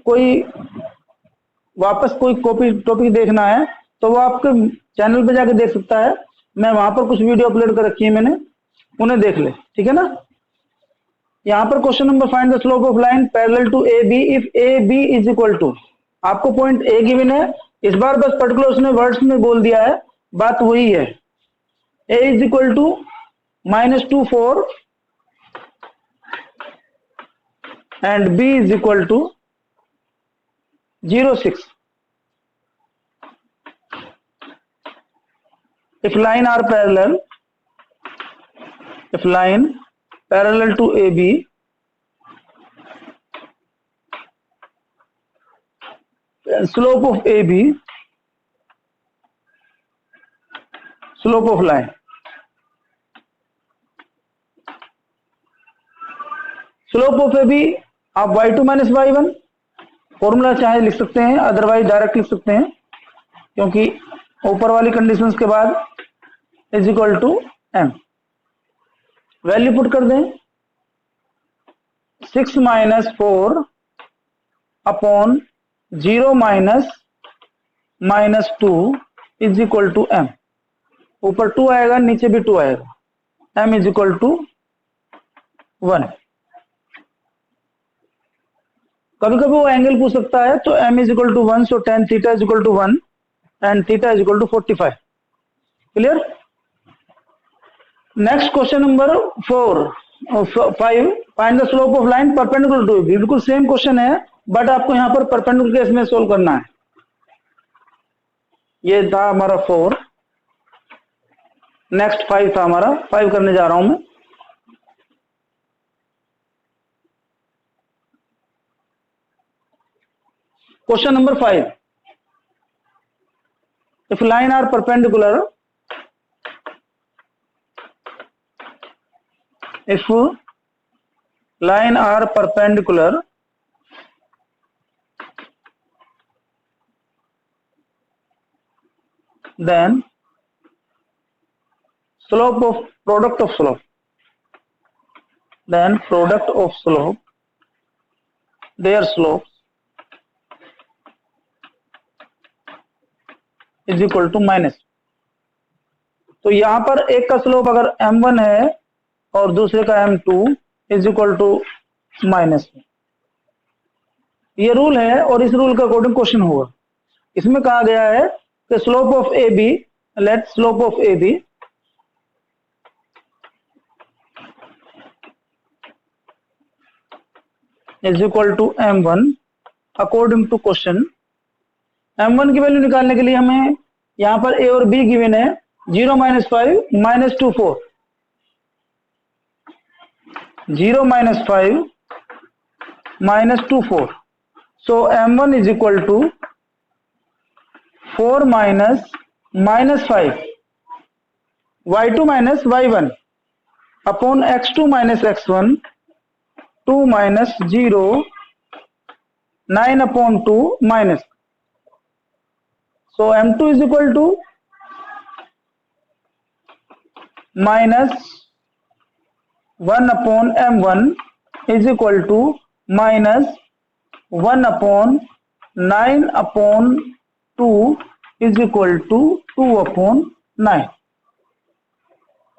कोई वापस कोई कॉपी टॉपिक देखना है तो वो आपके चैनल पे जाके देख सकता है। मैं वहां पर कुछ वीडियो अपलोड कर रखी है मैंने, उन्हें देख ले, ठीक है ना। यहाँ पर question number, find the slope of line parallel to A B if A B is equal to, आपको पॉइंट ए गिवन है, इस बार बस पर्टिकुलर उसने वर्ड्स में बोल दिया है, बात वही है। A is equal to -2 4 and B is equal to 0 6। if line are parallel, if line parallel to AB, slope of AB, slope of line, slope of AB आप y2 माइनस y1 फॉर्मूला चाहे लिख सकते हैं, otherwise direct लिख सकते हैं, क्योंकि ऊपर वाली कंडीशंस के बाद is equal to m, value put कर दें 6 minus 4 upon 0 minus 2 is equal to m, ऊपर 2 आएगा नीचे भी 2 आएगा, m इज इक्वल टू 1। कभी कभी वो एंगल पूछ सकता है, तो m is equal to 1, so tan theta is equal to 1 and theta is equal to 45। Clear. Next question number 5, find the slope of line perpendicular to, बिल्कुल same question है, but आपको यहाँ पर परपेंडिकुलर केस में solve करना है। ये था हमारा 4, नेक्स्ट 5 था हमारा, 5 करने जा रहा हूं मैं। Question number 5, if line are perpendicular, if line are perpendicular, then slope of product of slope, then product of slope, their slopes is equal to minus. तो यहां पर एक का स्लोप अगर m1 है और दूसरे का m2 is equal to minus, ये रूल है और इस रूल के अकॉर्डिंग क्वेश्चन होगा। इसमें कहा गया है कि slope of A B, let slope of A B is equal to m1 according to question. m1 की वैल्यू निकालने के लिए हमें यहां पर a और b गिवन है, 0 minus 5 minus 2 4, 0 minus 5 minus 2 4, so m1 is equal to 4 minus minus 5 y2 minus y1 upon x2 minus x1, 2 minus 0 9 upon 2 minus, so m2 is equal to minus 1 upon m1 is equal to minus 1 upon 9 upon 2 is equal to 2 upon 9।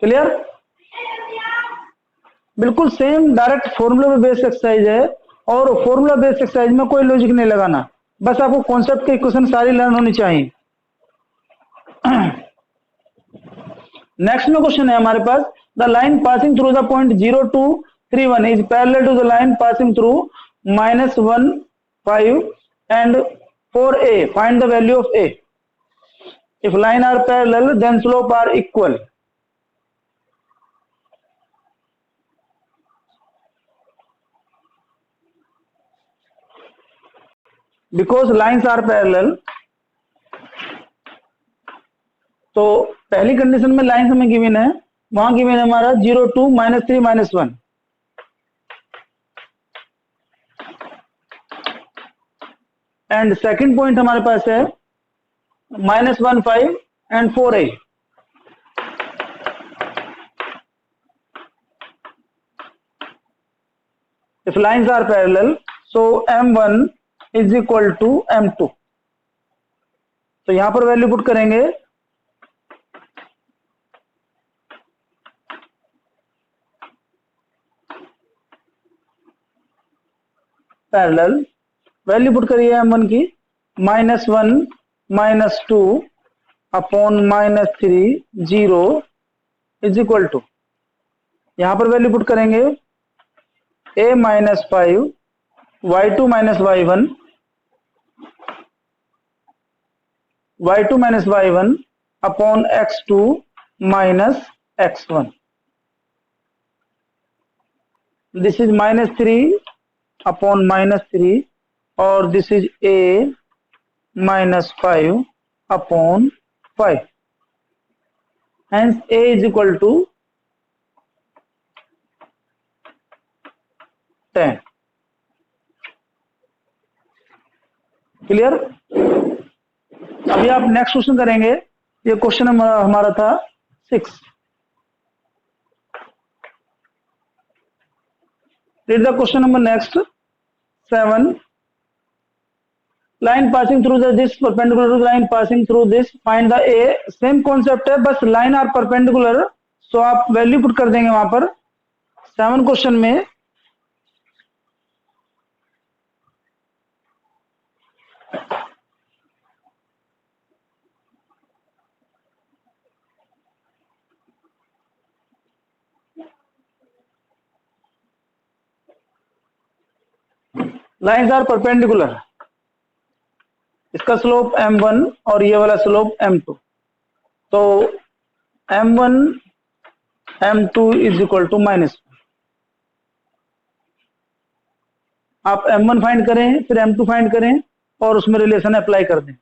Clear. बिल्कुल same direct formula based exercise है, और formula based exercise में कोई logic नहीं लगाना, बस आपको concept के इक्वेशन सारी लर्न होनी चाहिए। नेक्स्ट में क्वेश्चन है हमारे पास, the line passing through the point 0 2 3 1 is parallel to the line passing through -1 5 and 4a, find the value of a। If line are parallel then slope are equal. Because lines are parallel, तो पहली condition में line हमें given है, वहां given है हमारा 0 2 -3 -1, and second point हमारे पास है -1 5 and 4a। If lines are parallel, so m1 is equal to M2। तो यहां पर वैल्यू पुट करेंगे, पैरेलल वैल्यू पुट करिए M1 की, -1 -2 अपॉन -3 0 इज इक्वल टू, यहां पर वैल्यू पुट करेंगे a -5 y2 -y1 y2 y1 upon x2 x1। This is -3 upon -3 और this is a -5 upon 5। Hence a is equal to 10। Clear? अभी आप next question करेंगे। ये क्वेश्चन हमारा था 6। Read the question number next 7। Line passing through this perpendicular line passing through this, find the A. Same concept है, बस line are perpendicular, सो आप value put कर देंगे वहां पर 7 क्वेश्चन में। लाइन्स आर परपेंडिकुलर, इसका स्लोप m1 और ये वाला स्लोप m2। तो m1 m2 is equal to -1। आप m1 फाइंड करें, फिर m2 फाइंड करें और उसमें रिलेशन अप्लाई कर दें।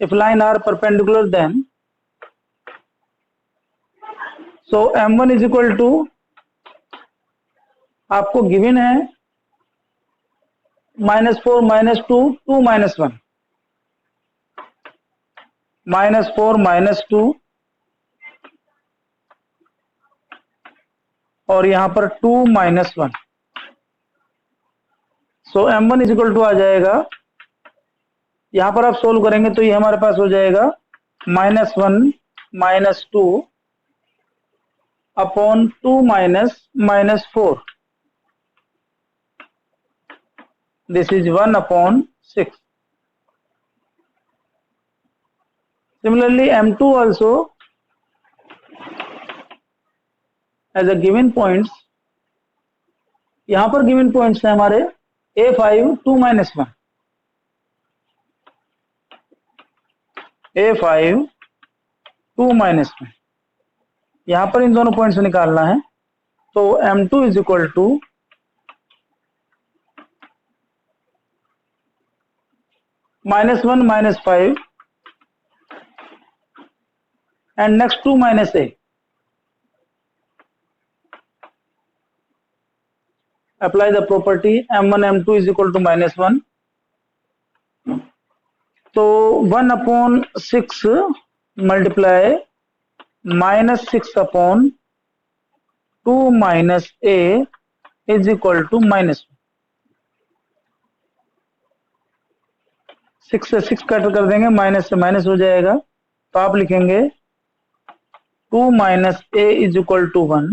If line are perpendicular then, so m1 is equal to, आपको गिवन है -4 -2 2 -1, -4 -2 और यहां पर 2 -1। सो m1 इज इक्वल टू आ जाएगा, यहां पर आप सोल्व करेंगे तो ये हमारे पास हो जाएगा -1 -2 upon 2 -4। This is 1 upon 6। Similarly, M2 also as a given points, यहां पर given points है हमारे A5 2 -1, A5 2 -1, यहां पर इन दोनों पॉइंट्स निकालना है। तो M2 is equal to -1 -5 and next 2 -a, apply the property m1 m2 is equal to -1। तो 1 upon 6 multiply -6 upon 2 -a is equal to -1। 6 से 6 कट कर देंगे, माइनस से माइनस हो जाएगा, तो आप लिखेंगे 2 - a इज इक्वल टू 1।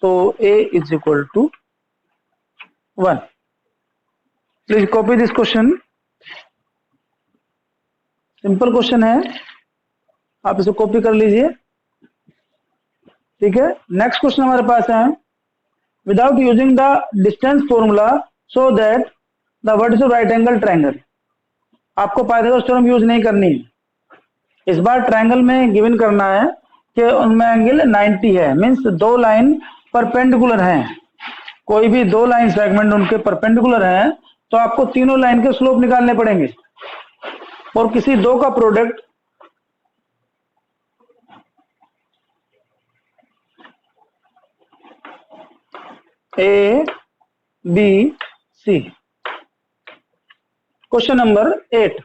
तो a is equal to 1। Please copy this question, simple question है, आप इसे कॉपी कर लीजिए। ठीक है, नेक्स्ट क्वेश्चन हमारे पास है, without using the distance formula so that the what is right angle triangle. आपको पाइथागोरस थ्योरम यूज नहीं करनी है, इस बार ट्रायंगल में गिवन करना है कि उनमें एंगल 90 है, मींस दो लाइन परपेंडिकुलर हैं, कोई भी दो लाइन सेगमेंट उनके परपेंडिकुलर हैं, तो आपको तीनों लाइन के स्लोप निकालने पड़ेंगे और किसी दो का product A B C. Question number 8,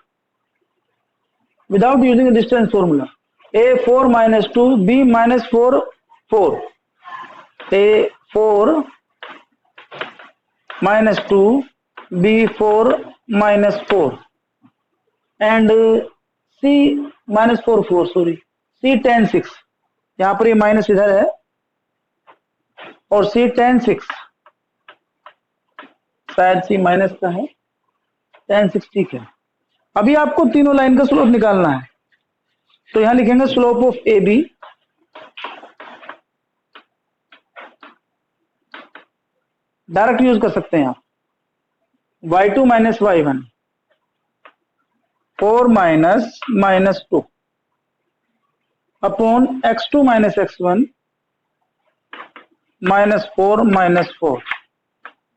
without using distance formula, a 4 - 2 b -4 4, a 4 - 2 b 4 -4 and C -4 sorry C tan 6, यहाँ पर ये माइनस इधर है और C tan 6 शायद C माइनस का है, tan 6 ठीक है। अभी आपको तीनों लाइन का स्लोप निकालना है, तो यहां लिखेंगे slope of A B direct use कर सकते हैं आप, y2 minus y1 4 minus -2 upon x2 minus x1 -4 -4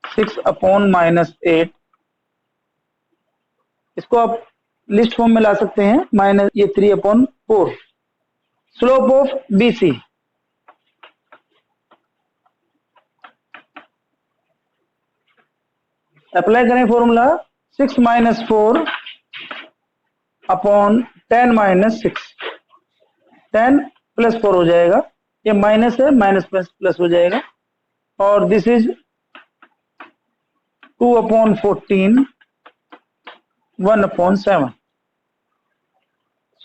6 upon -8। इसको आप लिस्ट फॉर्म में ला सकते हैं, माइनस ये 3/4। स्लोप ऑफ BC अप्लाई करें फॉर्मूला 6 - 4 अपॉन 10 - 6, 10 + 4 हो जाएगा, ये माइनस है, माइनस प्लस हो जाएगा, और this is 2/14 1/7।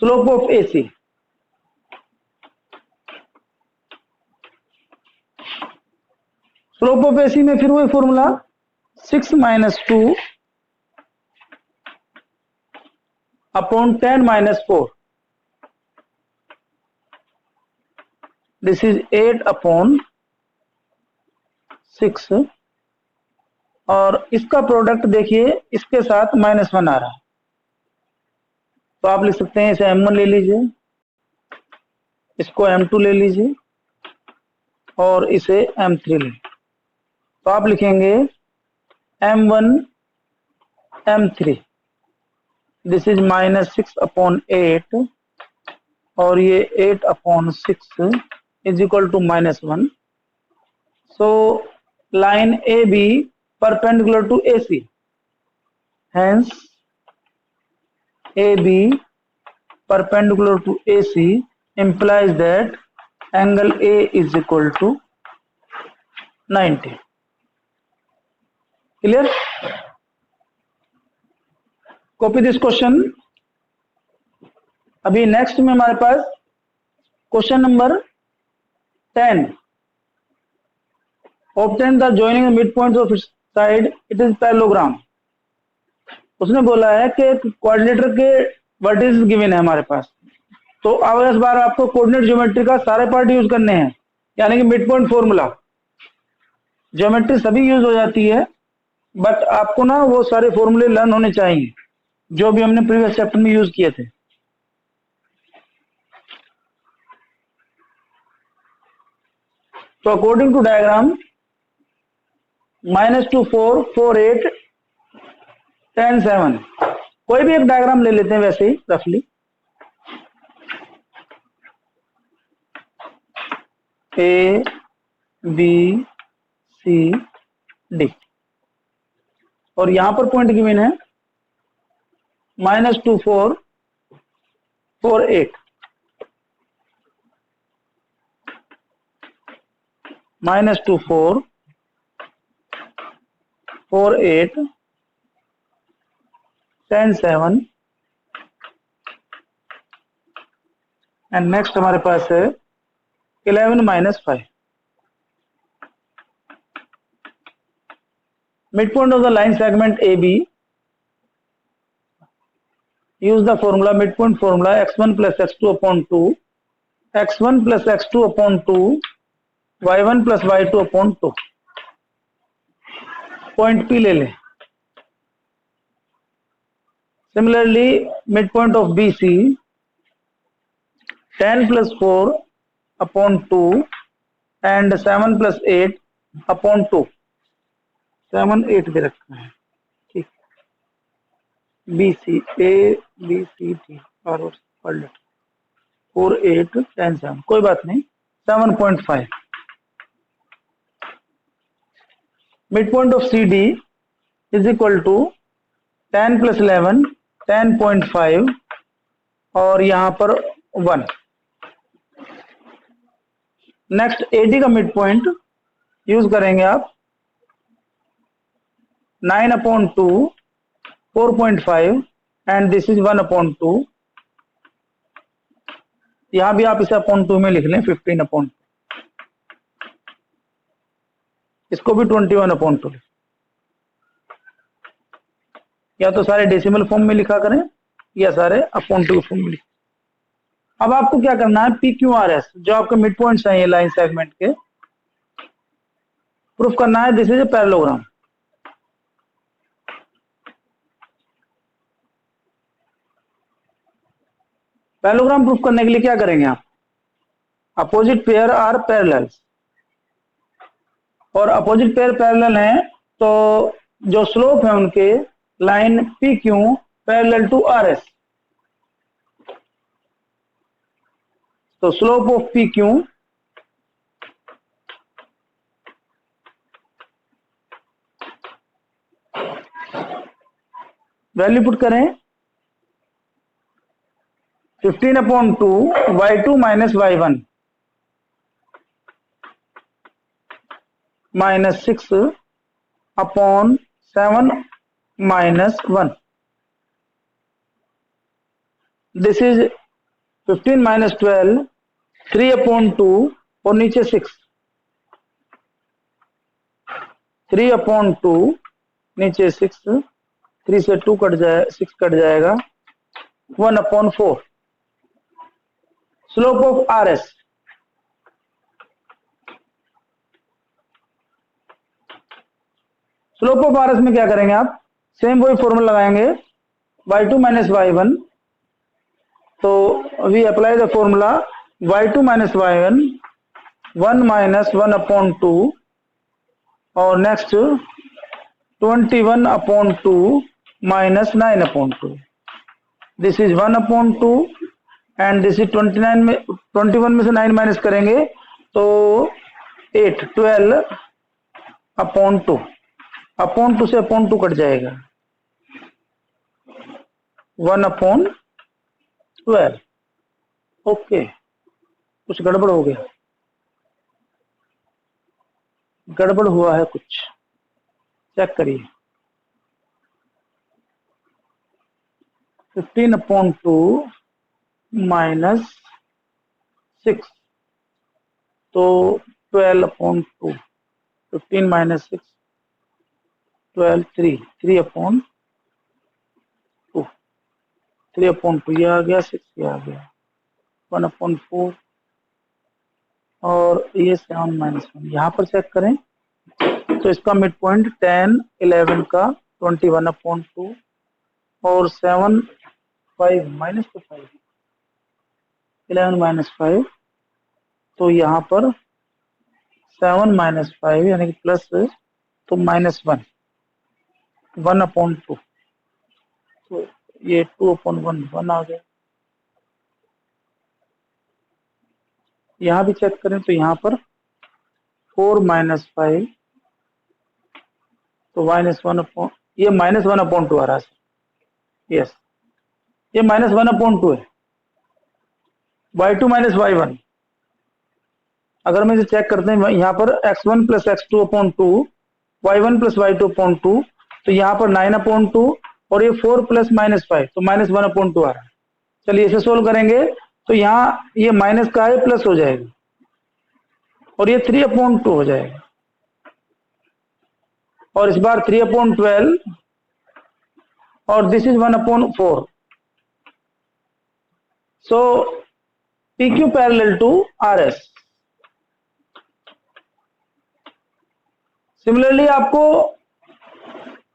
Slope of AC slope of AC में फिर वही फॉर्मूला 6 - 2 अपॉन 10 - 4, दिस इज 8/6, और इसका प्रोडक्ट देखिए इसके साथ -1 आ रहा है, तो आप लिख सकते हैं इसे M1 ले लीजिए, इसको M2 ले लीजिए और इसे M3 ले, तो आप लिखेंगे M1 M3, दिस इज -6/8 और ये 8/6 is equal to -1। So line AB perpendicular to AC, hence AB perpendicular to AC implies that angle A is equal to 90। Clear? Copy this question. अभी नेक्स्ट में हमारे पास question number 10, obtain the joining the midpoints of its side, it is parallelogram। उसने बोला है कि coordinator के vertices given है हमारे पास, तो अब इस बार आपको कोऑर्डिनेट ज्योमेट्री का सारे पार्ट यूज करने हैं, यानी कि मिड पॉइंट फॉर्मूला। ज्योमेट्री सभी यूज हो जाती है, बट आपको ना वो सारे फॉर्मूले लर्न होने चाहिए जो भी हमने प्रीवियस चैप्टर में यूज किए थे। तो अकॉर्डिंग टू डायग्राम -2 4 4 8 10 7, कोई भी एक डायग्राम ले लेते हैं वैसे ही रफली। A B C D, और यहां पर पॉइंट गिवन है -2 4 4 8, -2 4 4 8 10 7, एंड नेक्स्ट हमारे पास है 11 - 5। midpoint of the line segment AB, use the formula midpoint formula x1 plus x2/2 x1 plus x2/2 y1 plus y2/2। Point P ले लें। Similarly midpoint of BC 10 plus 4/2 and 7 plus 8/2, 7 8 दे रखा है, ठीक। BC A B C D और 4 8 10 7, कोई बात नहीं, 7.5। midpoint of CD is equal to 10 plus 11 10.5 और यहां पर 1। नेक्स्ट AD का मिड पॉइंट यूज करेंगे आप 9/2 4.5 एंड दिस इज 1/2। यहां भी आप इसे अपॉन 2 में लिख लें 15/2, इसको भी 21/2। या तो सारे डेसिमल फॉर्म में लिखा करें या सारे अपॉन 2 फॉर्म में लिखें। अब आपको क्या करना है, पी क्यू आर एस जो आपके मिड पॉइंट्स हैं ये लाइन सेगमेंट के, प्रूफ करना है this is a parallelogram. Parallelogram proof करने के लिए क्या करेंगे आप, अपोजिट पेयर आर पैरेलल, और अपोजिट पेयर पैरेलल हैं तो जो स्लोप है उनके line P Q parallel to R S, तो slope of P Q value put करें 15/2 y2 minus y1 minus 6/7 minus 1। This is 15 minus 12 3/2 और नीचे 6 3/2 नीचे 6, 3 से 2 कट जाए 6 कट जाएगा 1/4। Slope of R S, slope of R S में क्या करेंगे आप, सेम वही फॉर्मूला लगाएंगे y2 माइनस y1, तो we apply the formula y2 minus y1 1 minus 1/2 और next 21/2 minus 9/2। This is 1/2 and this is 29 में 21 में से 9 माइनस करेंगे तो 8 12/2, अपॉन 2 से अपॉन 2 कट जाएगा 1/12। ओके, कुछ गड़बड़ हो गया, गड़बड़ हुआ है कुछ, चेक करिए। 15/2 माइनस 6 तो 12/2, 15 माइनस 6 12 3/2 3/2 ये आ गया 6 ये आ गया 1/4 और ये 7 माइनस 1। यहाँ पर चेक करें तो इसका मिड पॉइंट 10 11 का 21/2 और 7 5 माइनस 5 11 माइनस 5, तो यहाँ पर 7 माइनस 5 यानी कि प्लस तो माइनस 1 1/2, तो ये 2/1 1 आ गया। यहाँ भी चेक करें तो यहाँ पर 4 माइनस 5 तो -1 ये -1/2 आ रहा है, यस ये -1/2 है, y2 माइनस y1। अगर मैं इसे चेक करते हैं यहाँ पर x1 plus x2/2 y1 plus y2/2, तो यहाँ पर 9/2 और ये 4 प्लस -5 तो -1/2 आ रहा है। चलिए इसे सोल्व करेंगे तो यहाँ ये माइनस का है प्लस हो जाएगा और ये 3/2 हो जाएगा और इस बार 3/12 और this is 1/4। So PQ parallel to RS। Similarly आपको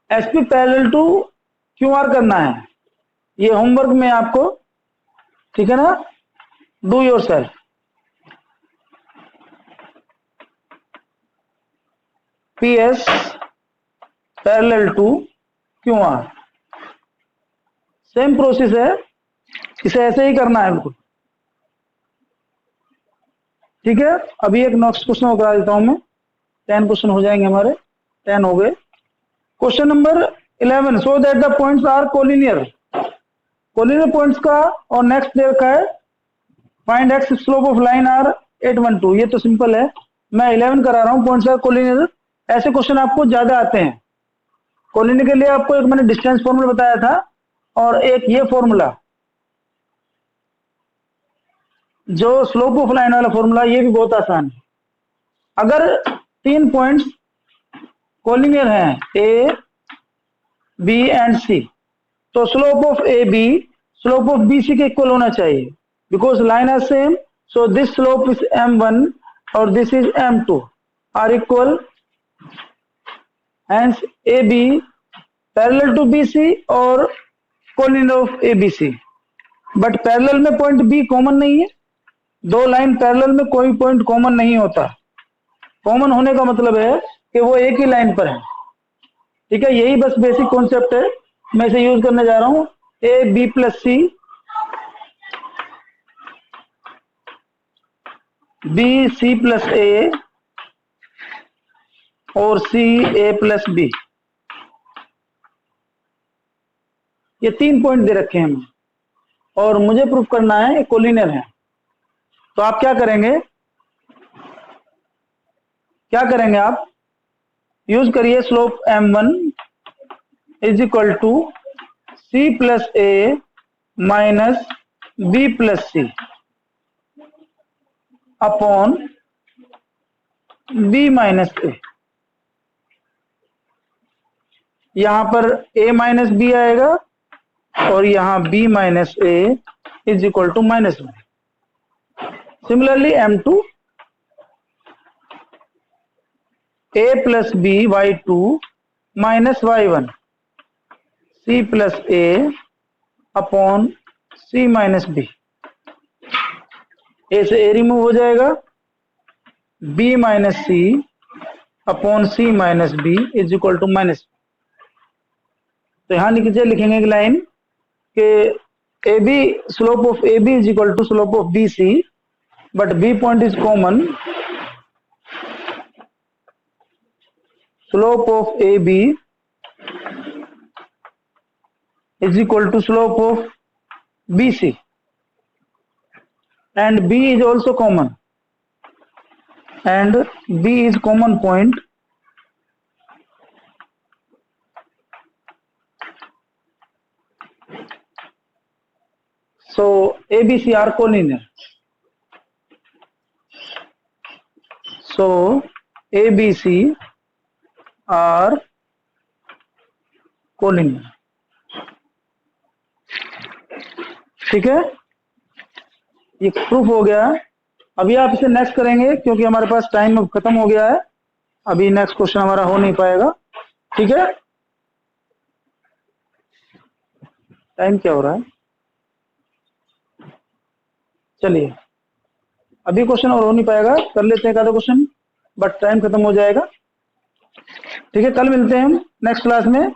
SP पैरेलल टू QR करना है, ये होमवर्क में आपको, ठीक है ना, do yourself. PS parallel to QR same process है, इसे ऐसे ही करना है बिल्कुल, ठीक है। अभी एक नेक्स्ट क्वेश्चन और करा देता हूं मैं, 10 क्वेश्चन हो जाएंगे हमारे, 10 हो गए। Question number 11, so that the points are collinear. Collinear points का और नेक्स्ट देर का है find X slope of line are 812। ये तो सिंपल है, मैं 11 करा रहा हूं, पॉइंट्स आर कोलिनियर। ऐसे क्वेश्चन आपको ज्यादा आते हैं, कोलिनियर के लिए आपको एक मैंने डिस्टेंस फॉर्मूला बताया था, और एक ये फॉर्मूला जो स्लोप ऑफ लाइन वाला फॉर्मूला, ये भी बहुत आसान है। अगर 3 पॉइंट्स कोलिनियर हैं ए, बी एंड सी, तो slope of A B slope of B C के इक्वल होना चाहिए, because line are same, so this slope is m1 और this is m2 are equal, hence AB parallel to BC और collinear of ABC। But parallel में point B common नहीं है, दो line parallel में कोई पॉइंट कॉमन नहीं होता। कॉमन होने का मतलब है कि वो एक ही लाइन पर है, ठीक है। यही बस बेसिक कॉन्सेप्ट है, मैं इसे यूज करने जा रहा हूं। A B plus C, B C plus A और सी ए प्लस बी, ये 3 पॉइंट दे रखे हैं हमें और मुझे प्रूफ करना है ये कोलिनियर है। तो आप क्या करेंगे, आप यूज करिए slope m1 is equal to C plus A minus B plus C upon B minus A. यहां पर a माइनस बी आएगा और यहां b minus A is equal to -1। Similarly m2 a plus B y2 minus y1 c plus A upon c minus B. A से A remove हो जाएगा, b minus C upon c minus B is equal to -। तो यहां लिखेंगे एक line के A B slope of A B is equal to slope of B C, but B point is common, slope of AB is equal to slope of BC and B is also common and B is common point, so ABC are collinear, so ABC are collinear, ठीक है। ये proof हो गया। अभी आप इसे next करेंगे क्योंकि हमारे पास टाइम अब खत्म हो गया है, अभी नेक्स्ट क्वेश्चन हमारा हो नहीं पाएगा, ठीक है। टाइम क्या हो रहा है, चलिए अभी क्वेश्चन और हो नहीं पाएगा, कर लेते हैं एक आधा क्वेश्चन, बट टाइम खत्म हो जाएगा, ठीक है। कल मिलते हैं हम नेक्स्ट क्लास में।